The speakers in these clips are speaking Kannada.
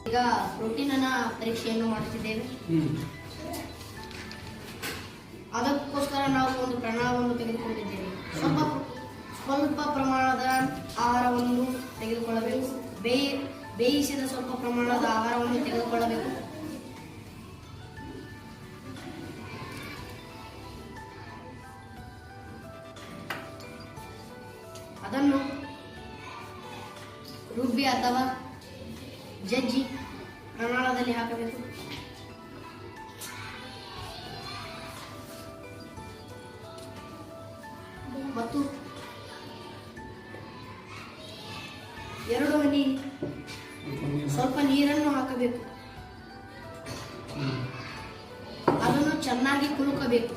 ಈಗ ಪ್ರೋಟೀನನ್ನ ಪರೀಕ್ಷೆಯನ್ನು ಮಾಡುತ್ತಿದ್ದೇವೆ. ಅದಕ್ಕೋಸ್ಕರ ನಾವು ಒಂದು ಪ್ರಣಾಳವನ್ನು ತೆಗೆದುಕೊಂಡಿದ್ದೇವೆ. ಸ್ವಲ್ಪ ಪ್ರಮಾಣದ ಆಹಾರವನ್ನು ತೆಗೆದುಕೊಳ್ಳಬೇಕು. ಬೇಯಿಸಿದ ಸ್ವಲ್ಪ ಪ್ರಮಾಣದ ಆಹಾರವನ್ನು ತೆಗೆದುಕೊಳ್ಳಬೇಕು. ಅದನ್ನು ರುಬ್ಬಿ ಅಥವಾ ಜಜ್ಜಿ ಪ್ರಮಾಣದಲ್ಲಿ ಹಾಕಬೇಕು. ಮತ್ತು 2 ಹನಿ ಸ್ವಲ್ಪ ನೀರನ್ನು ಹಾಕಬೇಕು. ಅದನ್ನು ಚೆನ್ನಾಗಿ ಕುಲುಕಬೇಕು.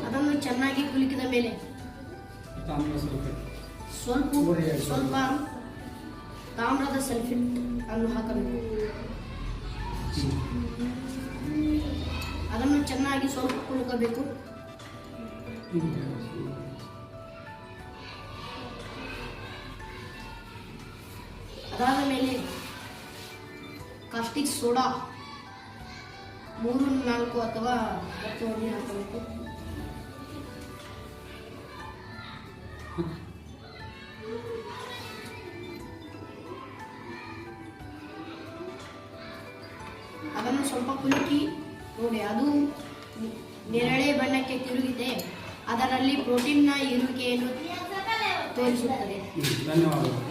ಅದನ್ನು ಚೆನ್ನಾಗಿ ಕುಲುಕಿದ ಮೇಲೆ ಸ್ವಲ್ಪ ತಾಮ್ರದ ಸಲ್ಫೇಟ್ ಅನ್ನು ಹಾಕಬೇಕು. ಅದನ್ನು ಚೆನ್ನಾಗಿ ಸ್ವಲ್ಪ ಕುಲುಕಬೇಕು. ಅದಾದ ಮೇಲೆ ಕಾಸ್ಟಿಕ್ ಸೋಡಾ 3-4 ಅಥವಾ 10 ಹನಿ ಹಾಕಬೇಕು. ಅದನ್ನು ಸ್ವಲ್ಪ ಕುಲುಕಿ ನೋಡಿ, ಅದು ನೇರಳೆ ಬಣ್ಣಕ್ಕೆ ತಿರುಗಿದೆ. ಅದರಲ್ಲಿ ಪ್ರೋಟೀನ್ನ ಇರುವಿಕೆಯನ್ನು ತೋರಿಸುತ್ತದೆ. ಧನ್ಯವಾದಗಳು.